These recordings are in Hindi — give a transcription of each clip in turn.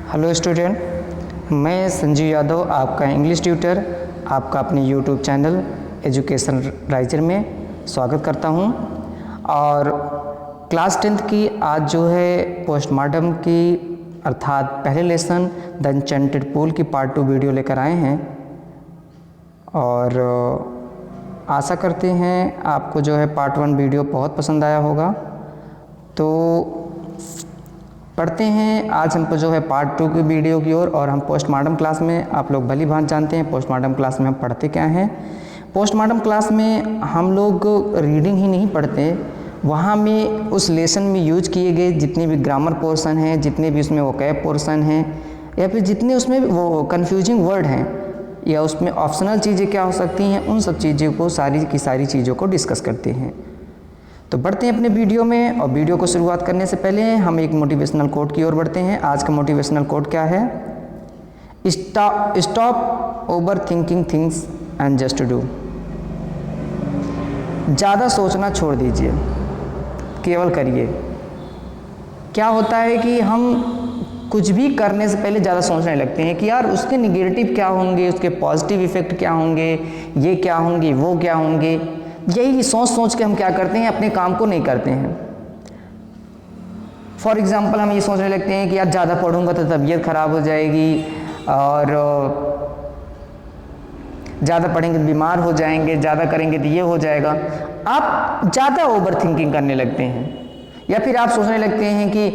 हेलो स्टूडेंट, मैं संजीव यादव आपका इंग्लिश ट्यूटर आपका अपने यूट्यूब चैनल एजुकेशन राइजर में स्वागत करता हूं। और क्लास 10th की आज जो है पोस्टमार्टम की अर्थात पहले लेसन द एन्चेंटेड पूल की पार्ट 2 वीडियो लेकर आए हैं। और आशा करते हैं आपको जो है पार्ट 1 वीडियो बहुत पसंद आया होगा। तो पढ़ते हैं आज हमको जो है पार्ट 2 की वीडियो की ओर। और हम पोस्टमार्टम क्लास में आप लोग भली भांति जानते हैं पोस्टमार्टम क्लास में हम पढ़ते क्या हैं। पोस्टमार्टम क्लास में हम लोग रीडिंग ही नहीं पढ़ते, वहाँ में उस लेसन में यूज किए गए जितने भी ग्रामर पोर्शन हैं, जितने भी उसमें वोकैब पोर्शन हैं, या फिर जितने उसमें वो कन्फ्यूजिंग वर्ड हैं या उसमें ऑप्शनल चीज़ें क्या हो सकती हैं, उन सब चीज़ों को सारी की सारी चीज़ों को डिस्कस करते हैं। तो बढ़ते हैं अपने वीडियो में। और वीडियो को शुरुआत करने से पहले हम एक मोटिवेशनल कोट की ओर बढ़ते हैं। आज का मोटिवेशनल कोट क्या है? Stop over thinking things and just do. ज़्यादा सोचना छोड़ दीजिए, केवल करिए। क्या होता है कि हम कुछ भी करने से पहले ज़्यादा सोचने लगते हैं कि यार उसके निगेटिव क्या होंगे, उसके पॉजिटिव इफ़ेक्ट क्या होंगे, ये क्या होंगे, वो क्या होंगे। यही सोच सोच के हम क्या करते हैं, अपने काम को नहीं करते हैं। फॉर एग्ज़ाम्पल हम ये सोचने लगते हैं कि यार ज़्यादा पढ़ूंगा तो तबीयत ख़राब हो जाएगी, और ज़्यादा पढ़ेंगे तो बीमार हो जाएंगे, ज़्यादा करेंगे तो ये हो जाएगा। आप ज़्यादा ओवर थिंकिंग करने लगते हैं। या फिर आप सोचने लगते हैं कि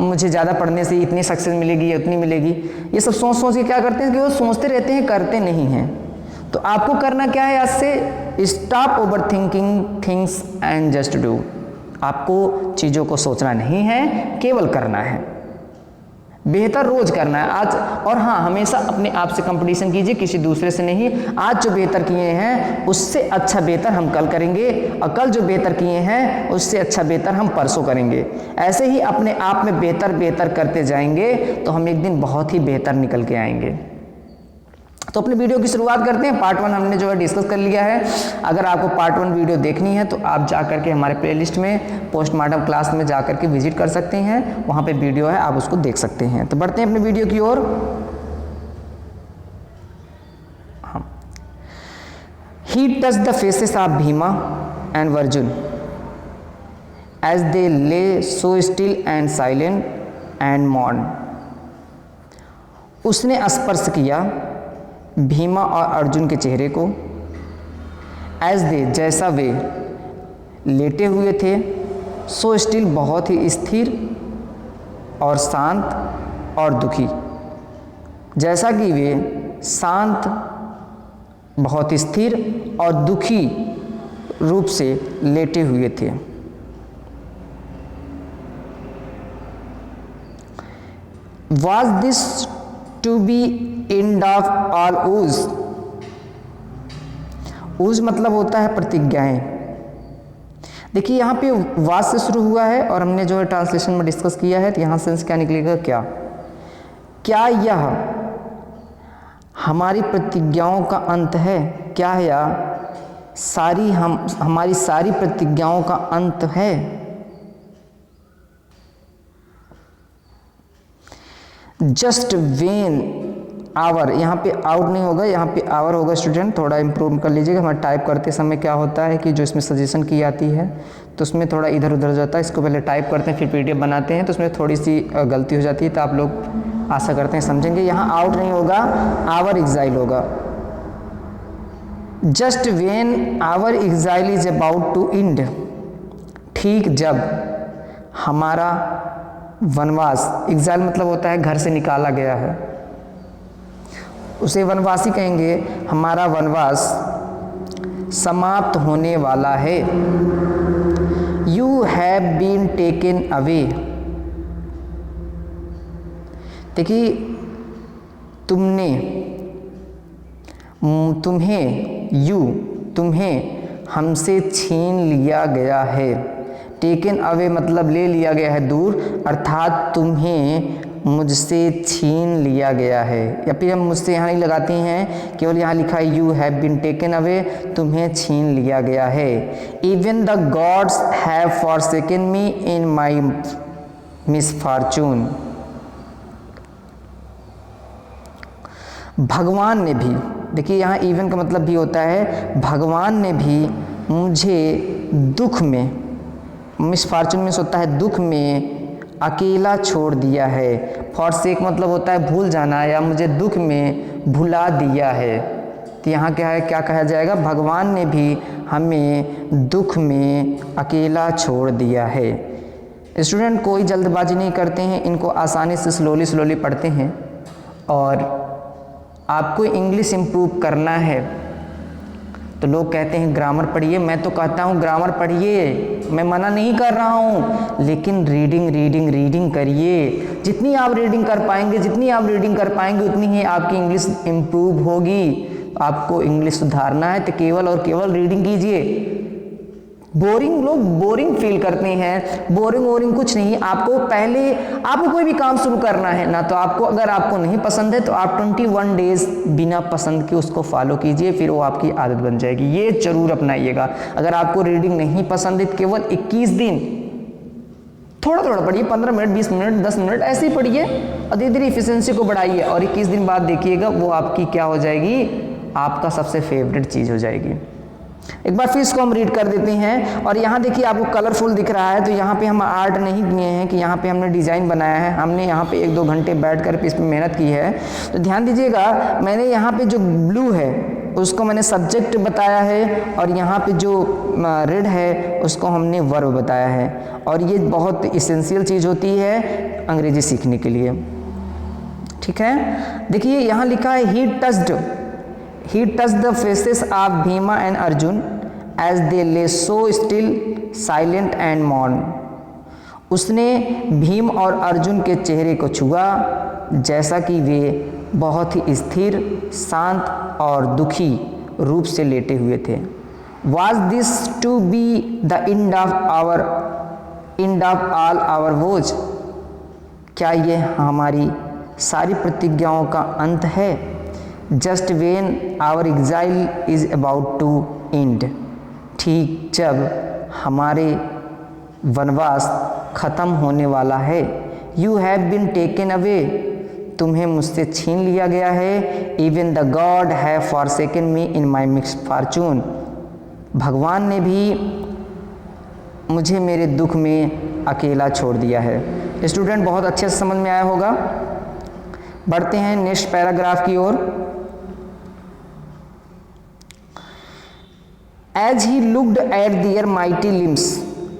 मुझे ज़्यादा पढ़ने से इतनी सक्सेस मिलेगी या उतनी मिलेगी। ये सब सोच सोच के क्या करते हैं कि वो सोचते रहते हैं, करते नहीं हैं। तो आपको करना क्या है आज से? Stop over thinking things and just do. आपको चीज़ों को सोचना नहीं है, केवल करना है। बेहतर रोज करना है आज। और हाँ, हमेशा अपने आप से कंपटीशन कीजिए, किसी दूसरे से नहीं। आज जो बेहतर किए हैं उससे अच्छा बेहतर हम कल करेंगे, और कल जो बेहतर किए हैं उससे अच्छा बेहतर हम परसों करेंगे। ऐसे ही अपने आप में बेहतर बेहतर करते जाएंगे तो हम एक दिन बहुत ही बेहतर निकल के आएंगे। तो अपने वीडियो की शुरुआत करते हैं। पार्ट 1 हमने जो है डिस्कस कर लिया है। अगर आपको पार्ट 1 वीडियो देखनी है तो आप जा करके हमारे प्लेलिस्ट में पोस्टमार्टम क्लास में जा करके विजिट कर सकते हैं, वहाँ पे वीडियो है, आप उसको देख सकते हैं। तो बढ़ते हैं अपने वीडियो की ओर। He touch the faces of Bhima and Arjun as they lay so still and silent and mourn. उसने स्पर्श किया भीमा और अर्जुन के चेहरे को, एज दे जैसा वे लेटे हुए थे, सो स्टिल बहुत ही स्थिर और शांत और दुखी। जैसा कि वे शांत, बहुत स्थिर और दुखी रूप से लेटे हुए थे। Was this to be end of all oaths? ओज मतलब होता है प्रतिज्ञाएं। देखिए यहाँ पे वाज से शुरू हुआ है और हमने जो है ट्रांसलेशन में डिस्कस किया है, तो यहाँ सेंस क्या निकलेगा? क्या क्या यह हमारी प्रतिज्ञाओं का अंत है? क्या यह हमारी सारी प्रतिज्ञाओं का अंत है? जस्ट वेन आवर, यहाँ पे आउट नहीं होगा, यहाँ पे आवर होगा। स्टूडेंट थोड़ा इंप्रूव कर लीजिएगा। हमारे टाइप करते समय क्या होता है कि जो इसमें सजेशन की जाती है तो उसमें थोड़ा इधर उधर हो जाता है। इसको पहले टाइप करते हैं फिर पीडीएफ बनाते हैं तो उसमें थोड़ी सी गलती हो जाती है। तो आप लोग आशा करते हैं समझेंगे। यहाँ आउट नहीं होगा, आवर एग्जाइल होगा। Just when our exile is about to end, ठीक जब हमारा वनवास, एग्जाइल मतलब होता है घर से निकाला गया है, उसे वनवासी कहेंगे। हमारा वनवास समाप्त होने वाला है। You have been taken away. देखिए तुम्हें हमसे छीन लिया गया है। टेकन अवे मतलब ले लिया गया है, दूर, अर्थात तुम्हें मुझसे छीन लिया गया है। या फिर हम मुझसे यहाँ नहीं लगाते हैं, केवल यहाँ लिखा है you have been taken away, तुम्हें छीन लिया गया है। Even the gods have forsaken me in my misfortune. भगवान ने भी, देखिए यहाँ इवन का मतलब भी होता है भगवान ने भी मुझे दुख में, मिसफॉर्चून में होता है दुख में अकेला छोड़ दिया है। फॉरसेक मतलब होता है भूल जाना या मुझे दुख में भुला दिया है। तो यहाँ क्या है, क्या कहा जाएगा, भगवान ने भी हमें दुख में अकेला छोड़ दिया है। स्टूडेंट कोई जल्दबाजी नहीं करते हैं, इनको आसानी से स्लोली पढ़ते हैं। और आपको इंग्लिश इम्प्रूव करना है तो लोग कहते हैं ग्रामर पढ़िए, मैं तो कहता हूँ ग्रामर पढ़िए, मैं मना नहीं कर रहा हूँ, लेकिन रीडिंग करिए। जितनी आप रीडिंग कर पाएंगे उतनी ही आपकी इंग्लिश इम्प्रूव होगी। आपको इंग्लिश सुधारना है तो केवल और केवल रीडिंग कीजिए। लोग बोरिंग फील करते हैं, बोरिंग कुछ नहीं। आपको कोई भी काम शुरू करना है ना, तो अगर आपको नहीं पसंद है तो आप 21 डेज बिना पसंद के उसको फॉलो कीजिए, फिर वो आपकी आदत बन जाएगी। ये जरूर अपनाइएगा। अगर आपको रीडिंग नहीं पसंद है तो केवल 21 दिन थोड़ा पढ़िए, 15 मिनट, 20 मिनट, 10 मिनट ऐसे ही पढ़िए और धीरे धीरे इफिशिएंसी को बढ़ाइए। और 21 दिन बाद देखिएगा वो आपकी क्या हो जाएगी, आपका सबसे फेवरेट चीज़ हो जाएगी। एक बार फिर इसको हम रीड कर देते हैं। और यहाँ देखिए आपको कलरफुल दिख रहा है, तो यहाँ पे हम आर्ट नहीं किए हैं कि यहाँ पे हमने डिज़ाइन बनाया है, हमने यहाँ पे 1-2 घंटे बैठकर इस पर मेहनत की है। तो ध्यान दीजिएगा, मैंने यहाँ पे जो ब्लू है उसको मैंने सब्जेक्ट बताया है, और यहाँ पे जो रेड है उसको हमने वर्ब बताया है। और ये बहुत इसेंशियल चीज़ होती है अंग्रेजी सीखने के लिए, ठीक है। देखिए यहाँ लिखा है He touched the faces of Bhima and Arjun as they lay so still, silent and mourn. उसने भीम और अर्जुन के चेहरे को छुआ जैसा कि वे बहुत ही स्थिर, शांत और दुखी रूप से लेटे हुए थे। Was this to be the end of all our woes? क्या ये हमारी सारी प्रतिज्ञाओं का अंत है? Just when our exile is about to end, ठीक जब हमारे वनवास खत्म होने वाला है। You have been taken away, तुम्हें मुझसे छीन लिया गया है। Even the God have forsaken me in my misfortune, भगवान ने भी मुझे मेरे दुख में अकेला छोड़ दिया है। स्टूडेंट बहुत अच्छे से समझ में आया होगा। बढ़ते हैं नेक्स्ट पैराग्राफ की ओर। As he looked at their mighty limbs,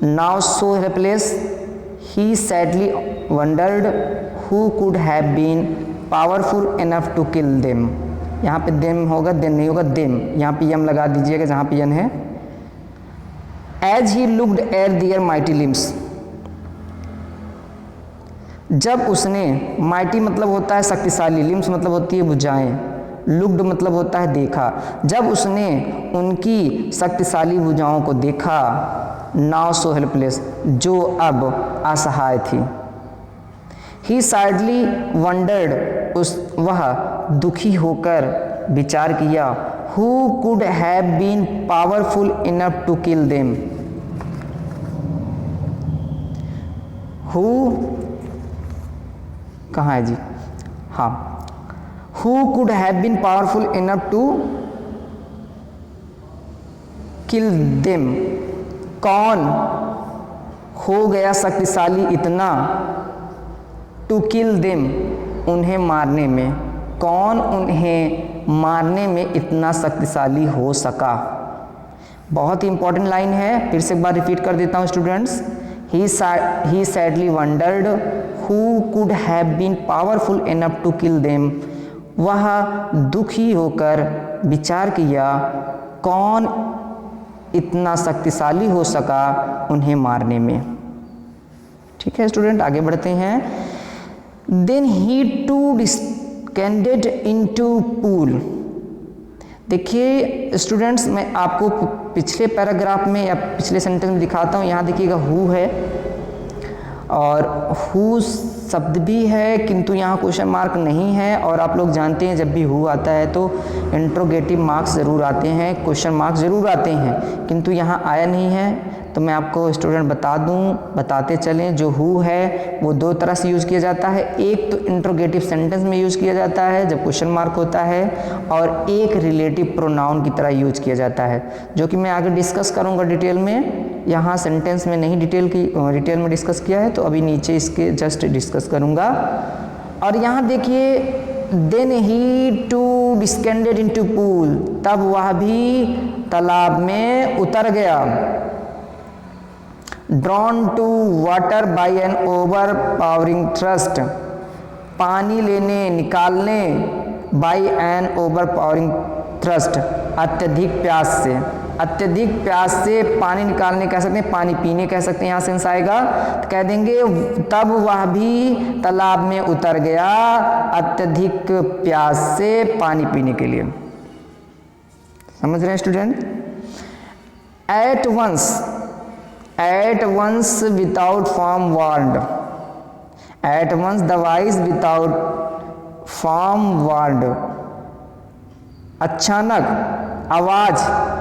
now so helpless, he sadly wondered who could have been powerful enough to kill them. यहाँ पे them होगा, then नहीं होगा, them। यहाँ पे यम लगा दीजिएगा जहाँ पे यन है। As he looked at their mighty limbs, जब उसने, mighty मतलब होता है शक्तिशाली, limbs मतलब होती है भुजाएं, लुक्ड मतलब होता है देखा। जब उसने उनकी शक्तिशाली भुजाओं को देखा, नाउ सो हेल्पलेस, जो अब असहाय थी। ही सैडली वंडर्ड, वह दुखी होकर विचार किया, who could have been powerful enough to kill them. Who कहाँ है जी, हाँ, Who could have been powerful enough to kill them? कौन हो गया शक्तिशाली इतना to kill them, उन्हें मारने में। कौन उन्हें मारने में इतना शक्तिशाली हो सका। बहुत ही इंपॉर्टेंट लाइन है, फिर से एक बार रिपीट कर देता हूँ students. He sadly wondered who could have been powerful enough to kill them. वह दुखी होकर विचार किया, कौन इतना शक्तिशाली हो सका उन्हें मारने में। ठीक है स्टूडेंट, आगे बढ़ते हैं। Then he too descended into pool. देखिए स्टूडेंट्स, मैं आपको पिछले पैराग्राफ में या पिछले सेंटेंस में दिखाता हूँ। यहाँ देखिएगा हु है और हु शब्द भी है, किंतु यहाँ क्वेश्चन मार्क नहीं है। और आप लोग जानते हैं जब भी हु आता है तो इंट्रोगेटिव मार्क्स ज़रूर आते हैं, क्वेश्चन मार्क्स ज़रूर आते हैं, किंतु यहाँ आया नहीं है। तो मैं आपको स्टूडेंट बताते चलें, जो हु है वो दो तरह से यूज़ किया जाता है। एक तो इंट्रोगेटिव सेंटेंस में यूज़ किया जाता है जब क्वेश्चन मार्क होता है, और एक रिलेटिव प्रोनाउन की तरह यूज किया जाता है, जो कि मैं आगे डिस्कस करूँगा डिटेल में। यहाँ सेंटेंस में नहीं डिटेल में डिस्कस किया है, तो अभी नीचे इसके जस्ट डिस्कस करूँगा। और यहाँ देखिए, then he too descended into pool, तब वह भी तालाब में उतर गया। Drawn to water by an overpowering thirst, पानी लेने निकालने, by an overpowering thrust, अत्यधिक प्यास से। अत्यधिक प्यास से पानी निकालने कह सकते हैं, पानी पीने कह सकते हैं, यहाँ सेंस आएगा तो कह देंगे तब वह भी तालाब में उतर गया अत्यधिक प्यास से पानी पीने के लिए। समझ रहे हैं student? At once without form word, at once दवाइज विदाउट फॉर्म वर्ड, अचानक आवाज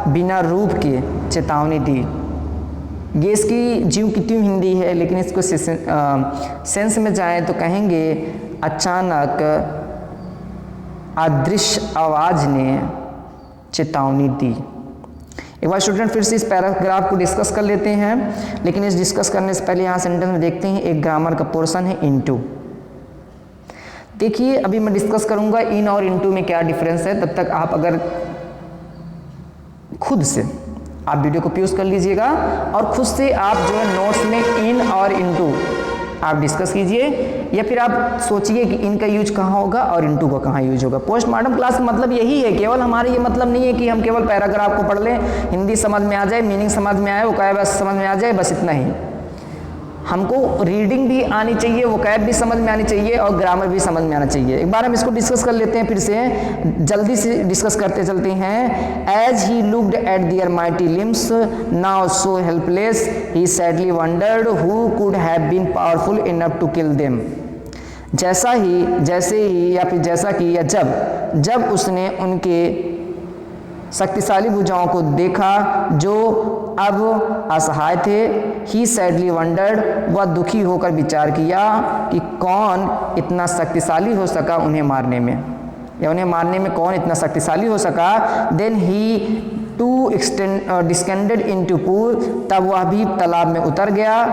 बिना रूप के चेतावनी दी। ये इसकी ज्यों की त्यों हिंदी है, लेकिन इसको सेंस में जाएं तो कहेंगे अचानक अदृश्य आवाज ने चेतावनी दी। एक बार स्टूडेंट फिर से इस पैराग्राफ को डिस्कस कर लेते हैं, लेकिन इस डिस्कस करने से पहले यहाँ सेंटेंस में देखते हैं एक ग्रामर का पोर्शन है इनटू। देखिए अभी मैं डिस्कस करूंगा इन और इनटू में क्या डिफरेंस है, तब तक आप अगर खुद से आप वीडियो को पॉज कर लीजिएगा और खुद से आप जो है नोट्स में इन और इनटू आप डिस्कस कीजिए, या फिर आप सोचिए कि इनका यूज कहाँ होगा और इनटू का कहाँ यूज होगा। पोस्टमार्टम क्लास का मतलब यही है, केवल हमारे ये मतलब नहीं है कि हम केवल पैराग्राफ को पढ़ लें, हिंदी समझ में आ जाए, मीनिंग समझ में आए, वोकैब बस समझ में आ जाए, बस इतना ही। हमको रीडिंग भी आनी चाहिए, वोकैब भी समझ में आनी चाहिए और ग्रामर भी समझ में आना चाहिए। एक बार हम इसको डिस्कस कर लेते हैं, फिर से जल्दी से डिस्कस करते चलते हैं। As he looked at their mighty limbs now so helpless he sadly wondered who could have been powerful enough to kill them. जैसे ही या फिर जैसा कि या जब उसने उनके शक्तिशाली भुजाओं को देखा जो अब असहाय थे, ही सैडली वंडर्ड, वह दुखी होकर विचार किया कि कौन इतना शक्तिशाली हो सका उन्हें मारने में, या उन्हें मारने में कौन इतना शक्तिशाली हो सका। Then he too descended into pool, तब वह भी तालाब में उतर गया।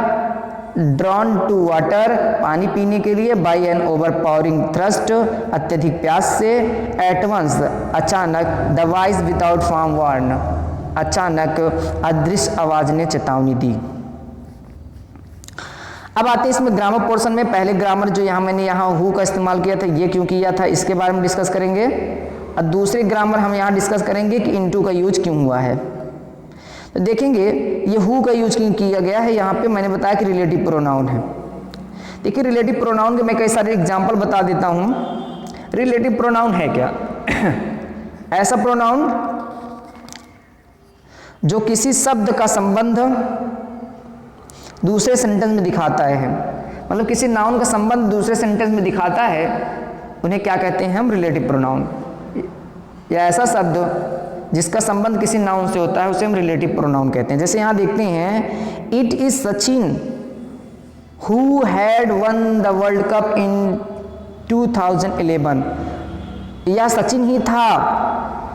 ड्रॉन टू वाटर, पानी पीने के लिए। By an overpowering thrust, अत्यधिक प्यास से। एट वंस, अचानक। The voice without form warn, अचानक अदृश्य आवाज ने चेतावनी दी। अब आते हैं इसमें ग्रामर पोर्शन में। पहले ग्रामर जो मैंने यहाँ हु का इस्तेमाल किया था, ये क्यों किया था, इसके बारे में डिस्कस करेंगे। और दूसरे ग्रामर हम यहाँ डिस्कस करेंगे कि इनटू का यूज क्यों हुआ है। तो देखेंगे ये हु का यूज क्यों किया गया है। यहाँ पे मैंने बताया कि रिलेटिव प्रोनाउन है। देखिए रिलेटिव प्रोनाउन के मैं कई सारे एग्जाम्पल बता देता हूँ। रिलेटिव प्रोनाउन है क्या? ऐसा प्रोनाउन जो किसी शब्द का संबंध दूसरे सेंटेंस में दिखाता है, मतलब किसी नाउन का संबंध दूसरे सेंटेंस में दिखाता है, उन्हें क्या कहते हैं हम? Relative pronoun. या ऐसा शब्द जिसका संबंध किसी नाउन से होता है उसे हम रिलेटिव प्रोनाउन कहते हैं। जैसे यहाँ देखते हैं, it is Sachin who had won the world cup in 2011। यह सचिन ही था।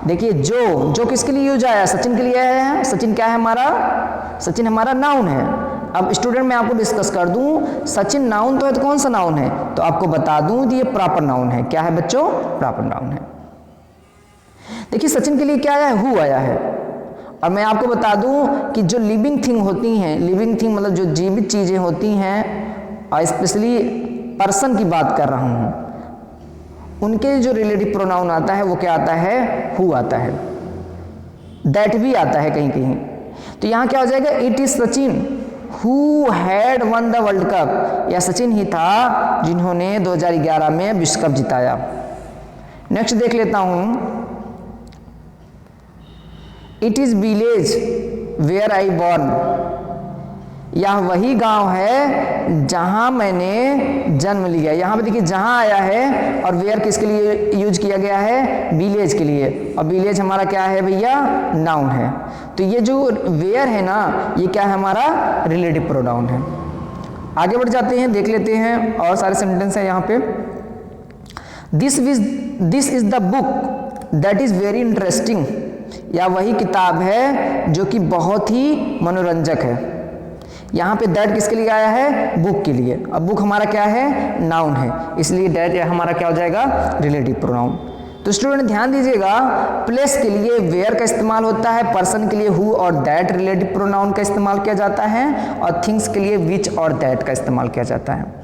देखिए जो किसके लिए यूज आया? सचिन के लिए आया है। सचिन क्या है हमारा? सचिन हमारा नाउन है। अब स्टूडेंट मैं आपको डिस्कस कर दूं, सचिन नाउन तो है, तो कौन सा नाउन है? तो आपको बता दूं ये प्रॉपर नाउन है। क्या है बच्चों? प्रॉपर नाउन है। देखिए सचिन के लिए क्या आया है? हु आया है। और मैं आपको बता दूं कि जो लिविंग थिंग होती हैं, लिविंग थिंग मतलब जो जीवित चीजें होती हैं, और स्पेशली पर्सन की बात कर रहा हूं, उनके जो रिलेटिव प्रोनाउन आता है वो क्या आता है? हु आता है। दैट भी आता है कहीं कहीं। तो यहां क्या हो जाएगा? It is Sachin who had won the world cup. यह सचिन ही था जिन्होंने 2011 में विश्व कप जिताया। नेक्स्ट देख लेता हूं। It is village where I born. यह वही गांव है जहां मैंने जन्म लिया। यहाँ पे देखिए जहां आया है और वेयर किसके लिए यूज किया गया है, विलेज के लिए, और विलेज हमारा क्या है भैया, नाउन है। तो ये जो वेयर है ना, ये क्या है हमारा रिलेटिव प्रोनाउन है। आगे बढ़ जाते हैं, देख लेते हैं और सारे सेंटेंस हैं यहाँ पे। This is the book that is very interesting, या वही किताब है जो कि बहुत ही मनोरंजक है। यहाँ पे दैट किसके लिए आया है, बुक के लिए। अब बुक हमारा क्या है, नाउन है, इसलिए दैट हमारा क्या हो जाएगा, रिलेटिव प्रोनाउन। तो स्टूडेंट ध्यान दीजिएगा, प्लेस के लिए वेयर का इस्तेमाल होता है, पर्सन के लिए हु और दैट रिलेटिव प्रोनाउन का इस्तेमाल किया जाता है, और थिंग्स के लिए विच और दैट का इस्तेमाल किया जाता है।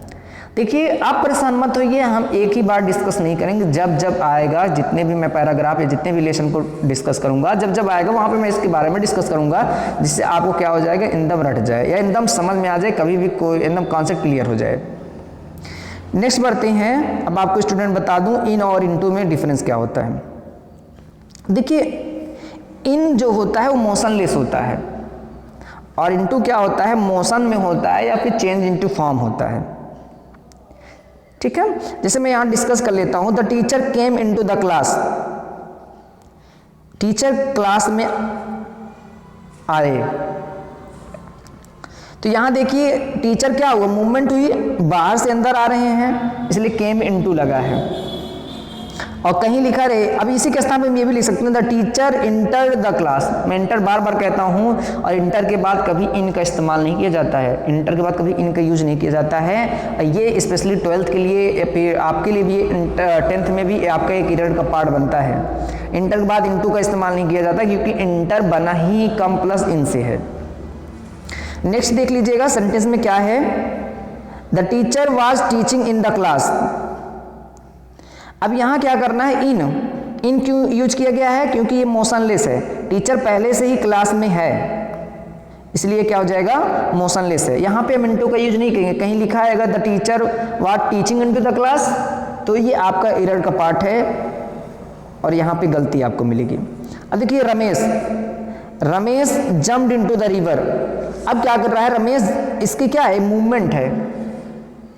देखिए आप परेशान मत होइए, हम एक ही बार डिस्कस नहीं करेंगे, जब जब आएगा, जितने भी मैं पैराग्राफ या जितने भी लेसन को डिस्कस करूंगा, जब जब आएगा वहाँ पे मैं इसके बारे में डिस्कस करूंगा, जिससे आपको क्या हो जाएगा, एकदम रट जाए या एकदम समझ में आ जाए, कभी भी कोई एकदम कॉन्सेप्ट क्लियर हो जाए। नेक्स्ट बढ़ते हैं। अब आपको स्टूडेंट बता दूं इन और इनटू में डिफरेंस क्या होता है। देखिए इन जो होता है वो मोशनलेस होता है, और इनटू क्या होता है, मोशन में होता है या फिर चेंज इनटू फॉर्म होता है। ठीक है, जैसे मैं यहां डिस्कस कर लेता हूं, the teacher came into the class, teacher class में आए। तो यहां देखिए टीचर क्या हुआ, मूवमेंट हुई, बाहर से अंदर आ रहे हैं, इसलिए केम इनटू लगा है। और कहीं लिखा रहे, अब इसी के स्थान पे हम ये भी लिख सकते हैं, the teacher enter the class. मैं इंटर बार बार कहता हूँ, और इंटर के बाद कभी इन का इस्तेमाल नहीं किया जाता है, इंटर के बाद कभी इन का यूज नहीं किया जाता है। ये स्पेशली 12th के लिए या फिर आपके लिए भी, 10th में भी आपका एक पीरियड का पार्ट बनता है। इंटर के बाद इनटू का इस्तेमाल नहीं किया जाता, क्योंकि इंटर बना ही कम प्लस इन से है। नेक्स्ट देख लीजिएगा, सेंटेंस में क्या है, the teacher was teaching in the class. अब यहां क्या करना है, इन क्यों यूज किया गया है, क्योंकि ये मोशनलेस है, टीचर पहले से ही क्लास में है, इसलिए क्या हो जाएगा, मोशनलेस है। यहां पे हम इनटू का यूज नहीं करेंगे, कहीं लिखा है the teacher was teaching into the class, तो ये आपका एरर का पार्ट है और यहां पे गलती आपको मिलेगी। अब देखिए Ramesh jumped into the river. अब क्या कर रहा है रमेश, इसकी क्या है, मूवमेंट है,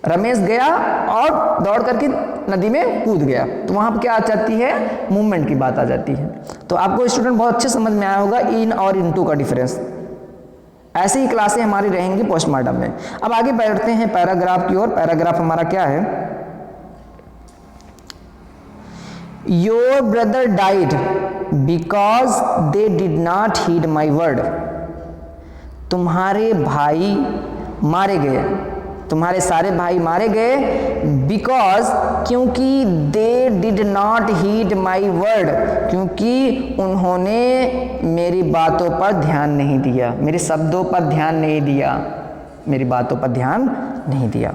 रमेश गया और दौड़ करके नदी में कूद गया, तो वहां पर क्या आ जाती है, मूवमेंट की बात आ जाती है। तो आपको स्टूडेंट बहुत अच्छे समझ में आया होगा इन और इनटू का डिफरेंस। ऐसे ही क्लासें हमारी रहेंगी पोस्टमार्टम में। अब आगे बढ़ते हैं पैराग्राफ की ओर। पैराग्राफ हमारा क्या है, your brother died because they did not heed my word. तुम्हारे भाई मारे गए, तुम्हारे सारे भाई मारे गए, बिकॉज क्योंकि they did not heed my word, क्योंकि उन्होंने मेरी बातों पर ध्यान नहीं दिया, मेरे शब्दों पर ध्यान नहीं दिया, मेरी बातों पर ध्यान नहीं दिया।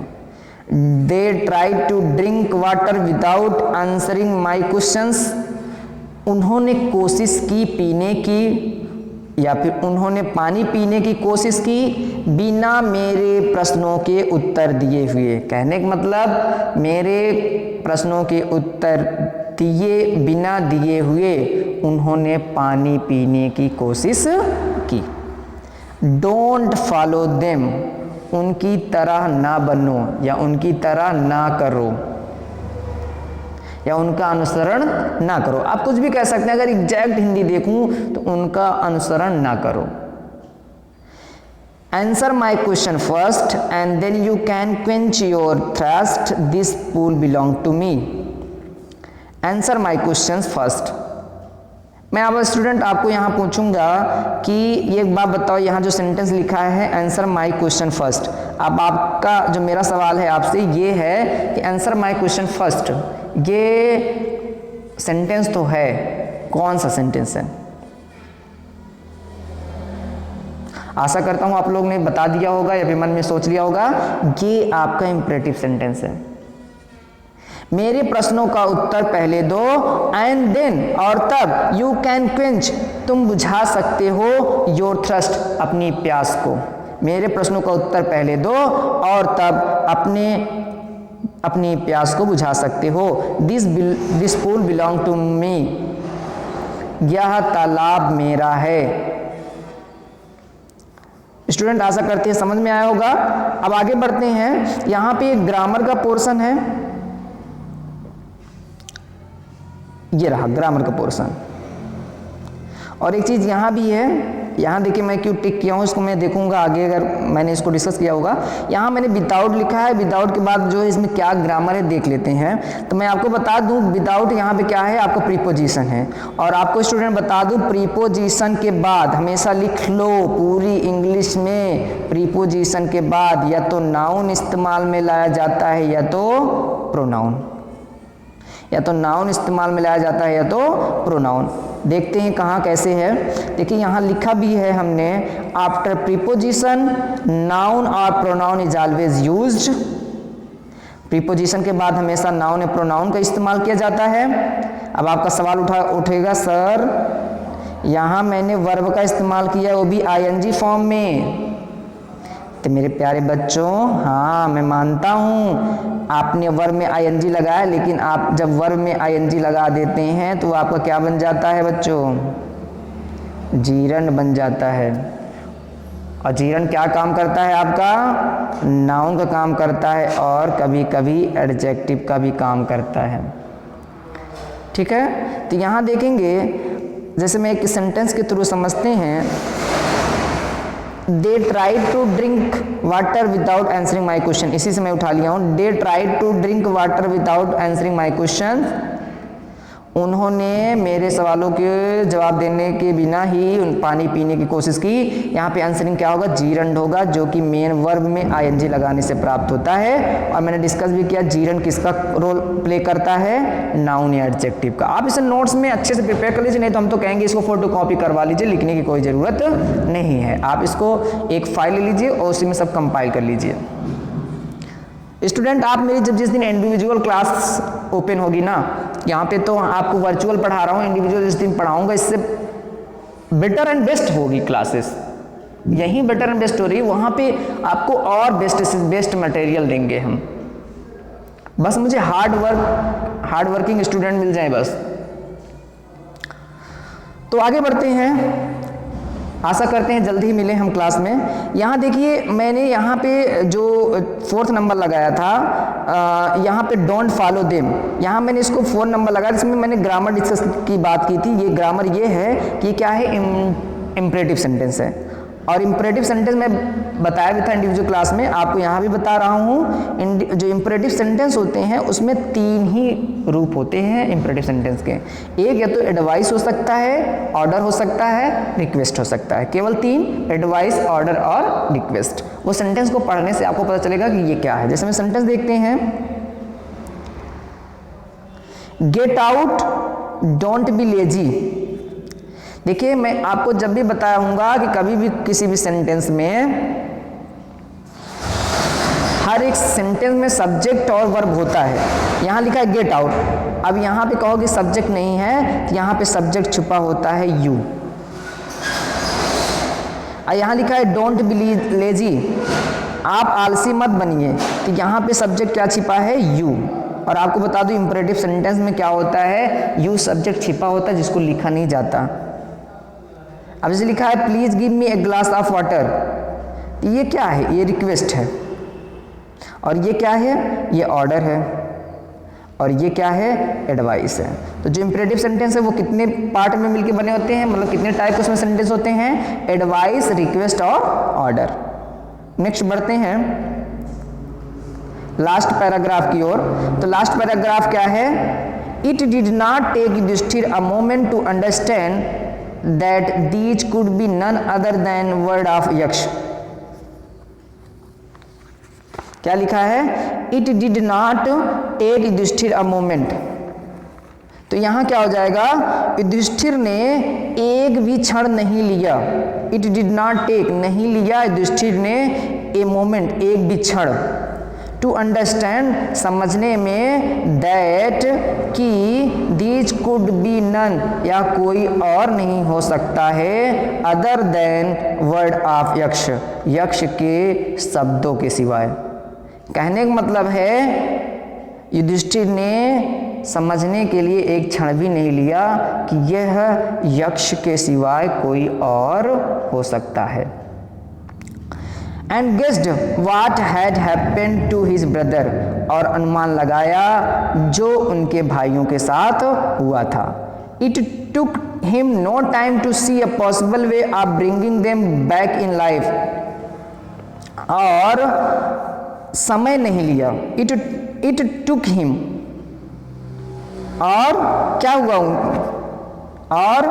They tried to drink water without answering my questions. उन्होंने कोशिश की पीने की, या फिर उन्होंने पानी पीने की कोशिश की बिना मेरे प्रश्नों के उत्तर दिए हुए। कहने का मतलब मेरे प्रश्नों के उत्तर दिए बिना दिए हुए उन्होंने पानी पीने की कोशिश की। डोंट फॉलो देम, उनकी तरह ना बनो या उनकी तरह ना करो या उनका अनुसरण ना करो। आप कुछ भी कह सकते हैं, अगर एग्जैक्ट हिंदी देखूं तो उनका अनुसरण ना करो। Answer my question first and then you can quench your thirst, this pool belong to me. Answer my question first. मैं अब स्टूडेंट आपको यहाँ पूछूंगा कि ये एक बात बताओ, यहाँ जो सेंटेंस लिखा है आंसर माई क्वेश्चन फर्स्ट। अब आपका जो मेरा सवाल है आपसे ये है कि आंसर माई क्वेश्चन फर्स्ट, ये सेंटेंस तो है, कौन सा सेंटेंस है? आशा करता हूं आप लोग ने बता दिया होगा या फिर मन में सोच लिया होगा, ये आपका इंपरेटिव सेंटेंस है। मेरे प्रश्नों का उत्तर पहले दो, एंड देन और तब, यू कैन क्वेंच, तुम बुझा सकते हो, योर थर्स्ट, अपनी प्यास को। मेरे प्रश्नों का उत्तर पहले दो और तब अपनी प्यास को बुझा सकते हो। This pool belong to me, यह तालाब मेरा है। स्टूडेंट आशा करते हैं समझ में आया होगा। अब आगे बढ़ते हैं, यहाँ पे एक ग्रामर का पोर्शन है, ये रहा ग्रामर का पोर्शन। और एक चीज़ यहाँ भी है, यहाँ देखिए मैं क्यों टिक किया हूँ, इसको मैं देखूंगा आगे अगर मैंने इसको डिस्कस किया होगा। यहाँ मैंने विदाउट लिखा है, विदाउट के बाद जो है इसमें क्या ग्रामर है देख लेते हैं। तो मैं आपको बता दूँ विदाउट यहाँ पे क्या है, आपका प्रीपोजिशन है। और आपको स्टूडेंट बता दूँ प्रीपोजिशन के बाद हमेशा लिख लो पूरी इंग्लिश में, प्रीपोजिशन के बाद या तो नाउन इस्तेमाल में लाया जाता है या तो प्रोनाउन, या तो नाउन इस्तेमाल में लाया जाता है या तो प्रोनाउन। देखते हैं कहाँ कैसे है। देखिए यहाँ लिखा भी है हमने, आफ्टर प्रीपोजिशन नाउन और pronoun is always used. Preposition के बाद हमेशा नाउन या प्रोनाउन का इस्तेमाल किया जाता है। अब आपका सवाल उठेगा सर यहाँ मैंने वर्ब का इस्तेमाल किया, वो भी आईएनजी फॉर्म में। तो मेरे प्यारे बच्चों, हाँ मैं मानता हूँ आपने वर्ब में आईएनजी लगाया, लेकिन आप जब वर्ब में आईएनजी लगा देते हैं तो आपका क्या बन जाता है बच्चों, जीरंड बन जाता है। और जीरंड क्या काम करता है आपका, नाउन का काम करता है और कभी कभी एडजेक्टिव का भी काम करता है। ठीक है, तो यहाँ देखेंगे जैसे मैं एक सेंटेंस के थ्रू समझते हैं, they tried to drink water without answering my question, इसी से मैं उठा लिया हूँ। They tried to drink water without answering my question, उन्होंने मेरे सवालों के जवाब देने के बिना ही पानी पीने की कोशिश की। यहाँ पे आंसरिंग क्या होगा, जीरंड होगा, जो कि मेन वर्ब में आईएनजी लगाने से प्राप्त होता है। और मैंने डिस्कस भी किया जीरंड किसका रोल प्ले करता है, नाउन या एडजेक्टिव का। आप इसे नोट्स में अच्छे से प्रिपेयर कर लीजिए, नहीं तो हम तो कहेंगे इसको फोटो कॉपी करवा लीजिए, लिखने की कोई ज़रूरत नहीं है। आप इसको एक फाइल ले लीजिए और उसी में सब कंपाइल कर लीजिए। स्टूडेंट आप मेरी जब जिस दिन इंडिविजुअल क्लास ओपन होगी ना, यहाँ पे तो आपको वर्चुअल पढ़ा रहा हूँ, इंडिविजुअल जिस दिन पढ़ाऊँगा इससे बेटर एंड बेस्ट होगी क्लासेस, यहीं बेटर एंड बेस्ट हो रही है, वहाँ पे आपको और बेस्ट मटेरियल देंगे हम। बस मुझे हार्ड वर्किंग स्टूडेंट मिल जाए बस। तो आगे बढ़ते हैं, आशा करते हैं जल्दी ही मिले हम क्लास में। यहाँ देखिए मैंने यहाँ पे जो 4th नंबर लगाया था, यहाँ पे डोंट फॉलो देम, यहाँ मैंने इसको 4 नंबर लगाया, जिसमें मैंने ग्रामर डिस्कस की बात की थी। ये ग्रामर ये है कि क्या है, इम्परेटिव सेंटेंस है। और इम्परेटिव सेंटेंस मैं बताया भी था इंडिविजुअल क्लास में, आपको यहाँ भी बता रहा हूँ। जो इम्परेटिव सेंटेंस होते हैं उसमें 3 ही रूप होते हैं इम्परेटिव सेंटेंस के। एक या तो एडवाइस हो सकता है, ऑर्डर हो सकता है, रिक्वेस्ट हो सकता है। केवल 3, एडवाइस, ऑर्डर और रिक्वेस्ट। वो सेंटेंस को पढ़ने से आपको पता चलेगा कि ये क्या है। जैसे मैं सेंटेंस देखते हैं, get out, don't be lazy. देखिए मैं आपको जब भी बताऊंगा कि कभी भी किसी भी सेंटेंस में, हर एक सेंटेंस में सब्जेक्ट और वर्ब होता है। यहाँ लिखा है गेट आउट, अब यहाँ पे कहोगे सब्जेक्ट नहीं है, तो यहाँ पे सब्जेक्ट छुपा होता है यू। और यहाँ लिखा है डोंट बी लेजी, आप आलसी मत बनिए, तो यहाँ पे सब्जेक्ट क्या छिपा है, यू। और आपको बता दूं इंपरेटिव सेंटेंस में क्या होता है, यू सब्जेक्ट छिपा होता है जिसको लिखा नहीं जाता। अब जैसे लिखा है please give me a glass of water, ये क्या है, ये रिक्वेस्ट है। और ये क्या है, ये ऑर्डर है। और ये क्या है, एडवाइस है। तो जो इंपरेटिव सेंटेंस है वो कितने पार्ट में मिलकर बने होते हैं, मतलब कितने टाइप के उसमें सेंटेंस होते हैं, एडवाइस, रिक्वेस्ट और ऑर्डर। नेक्स्ट बढ़ते हैं लास्ट पैराग्राफ की ओर। तो लास्ट पैराग्राफ क्या है, it did not take Yudhishthir a moment to understand that these could be none other than word of यक्ष। क्या लिखा है, it did not take Yudhishthir a moment। तो यहां क्या हो जाएगा, युधिष्ठिर ने एक भी क्षण नहीं लिया, it did not take नहीं लिया युधिष्ठिर ने a moment एक भी क्षण, टू अंडरस्टैंड समझने में, दैट कि दीज कुड बी नन या कोई और नहीं हो सकता है, अदर देन वर्ड ऑफ यक्ष यक्ष के शब्दों के सिवाय। कहने का मतलब है युधिष्ठिर ने समझने के लिए एक क्षण भी नहीं लिया कि यह यक्ष के सिवाय कोई और हो सकता है। And guessed what had happened to his brother, और अनुमान लगाया जो उनके भाइयों के साथ हुआ था। It took him no time to see a possible way of bringing them back in life, और समय नहीं लिया। इट टुक हिम, और क्या हुआ, और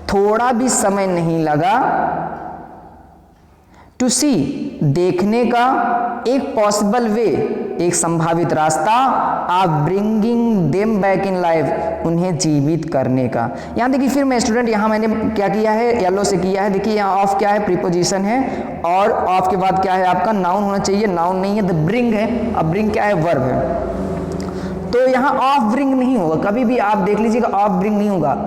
थोड़ा भी समय नहीं लगा, टू सी देखने का, एक पॉसिबल वे एक संभावित रास्ता, of bringing them back in life उन्हें जीवित करने का। यहाँ देखिए फिर मैं स्टूडेंट यहाँ मैंने क्या किया है, येलो से किया है। देखिए यहाँ ऑफ क्या है, प्रीपोजिशन है, और ऑफ के बाद क्या है आपका नाउन होना चाहिए, नाउन नहीं है, द ब्रिंग है। अब ब्रिंग क्या है, वर्ब है। तो यहाँ ऑफ ब्रिंग नहीं होगा, कभी भी आप देख लीजिएगा ऑफ ब्रिंग नहीं होगा।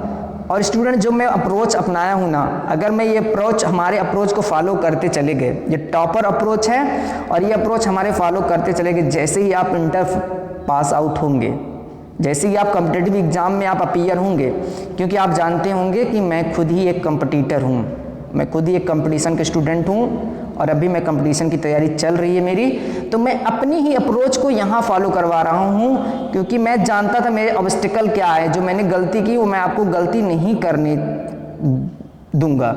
और स्टूडेंट जो मैं अप्रोच अपनाया हूँ ना, अगर मैं ये अप्रोच हमारे अप्रोच को फॉलो करते चले गए, ये टॉपर अप्रोच है और ये अप्रोच हमारे फॉलो करते चले गए, जैसे ही आप इंटर पास आउट होंगे, जैसे ही आप कॉम्पिटिटिव एग्जाम में आप अपीयर होंगे, क्योंकि आप जानते होंगे कि मैं खुद ही एक कंपटीटर हूँ, मैं खुद ही एक कंपटीशन के स्टूडेंट हूँ, और अभी मैं कंपटीशन की तैयारी चल रही है मेरी, तो मैं अपनी ही अप्रोच को यहाँ फॉलो करवा रहा हूँ, क्योंकि मैं जानता था मेरे ऑब्स्टिकल क्या है, जो मैंने गलती की वो मैं आपको गलती नहीं करने दूंगा।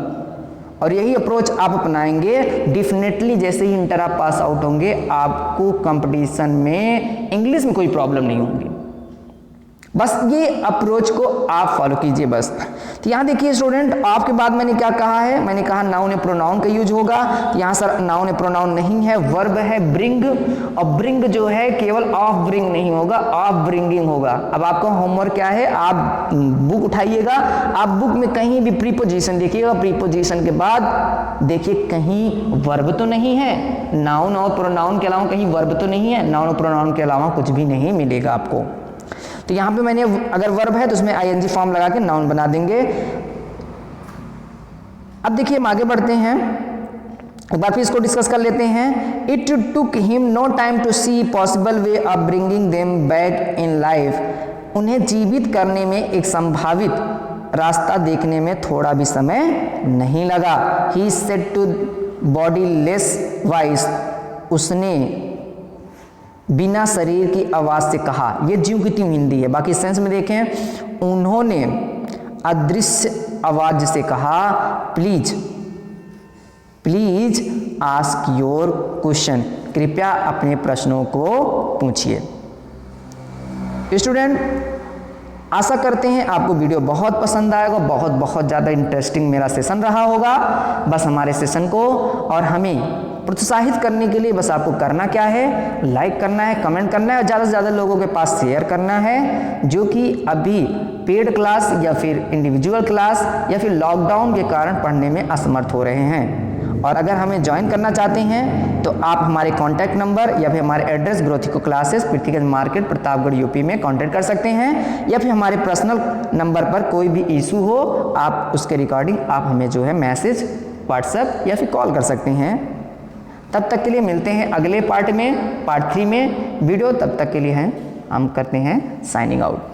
और यही अप्रोच आप अपनाएंगे, डेफिनेटली जैसे ही इंटर आप पास आउट होंगे आपको कंपटीशन में इंग्लिश में कोई प्रॉब्लम नहीं होगी। बस ये अप्रोच को आप फॉलो कीजिए बस। तो यहाँ देखिए स्टूडेंट, ऑफ के बाद मैंने क्या कहा है, मैंने कहा नाउन या प्रोनाउन का यूज होगा। तो यहाँ सर नाउन या प्रोनाउन नहीं है, वर्ब है ब्रिंग, और ब्रिंग जो है केवल ऑफ ब्रिंग नहीं होगा, ऑफ ब्रिंगिंग होगा। अब आपका होमवर्क क्या है, आप बुक उठाइएगा, आप बुक में कहीं भी प्रीपोजिशन देखिएगा, प्रीपोजिशन के बाद देखिए कहीं वर्ब तो नहीं है, नाउन और प्रोनाउन के अलावा कहीं वर्ब तो नहीं है, नाउन और प्रोनाउन के अलावा कुछ भी नहीं मिलेगा आपको। तो यहाँ पे मैंने अगर वर्ब है तो उसमें आईएनजी फॉर्म लगा के नाउन बना देंगे। अब देखिए हम आगे बढ़ते हैं, एक बार फिर इसको डिस्कस कर लेते हैं। It took him no time to see possible way of bringing them back in life, उन्हें जीवित करने में एक संभावित रास्ता देखने में थोड़ा भी समय नहीं लगा। He said to bodiless voice, उसने बिना शरीर की आवाज से कहा। ये ज्यों की त्यों हिंदी है, बाकी सेंस में देखें, उन्होंने अदृश्य आवाज से कहा, please please ask your question, कृपया अपने प्रश्नों को पूछिए। स्टूडेंट आशा करते हैं आपको वीडियो बहुत पसंद आएगा, बहुत बहुत ज़्यादा इंटरेस्टिंग मेरा सेशन रहा होगा। बस हमारे सेशन को और हमें प्रोत्साहित करने के लिए बस आपको करना क्या है, लाइक करना है, कमेंट करना है और ज़्यादा से ज़्यादा लोगों के पास शेयर करना है, जो कि अभी पेड क्लास या फिर इंडिविजुअल क्लास या फिर लॉकडाउन के कारण पढ़ने में असमर्थ हो रहे हैं। और अगर हमें ज्वाइन करना चाहते हैं तो आप हमारे कॉन्टैक्ट नंबर या फिर हमारे address Growthico classes Prithviganj market Pratapgarh UP में कॉन्टैक्ट कर सकते हैं, या फिर हमारे पर्सनल नंबर पर कोई भी इशू हो आप उसके रिकॉर्डिंग आप हमें जो है मैसेज, व्हाट्सएप या फिर कॉल कर सकते हैं। तब तक के लिए मिलते हैं अगले पार्ट में, पार्ट 3 में वीडियो। तब तक के लिए हैं हम करते हैं साइनिंग आउट।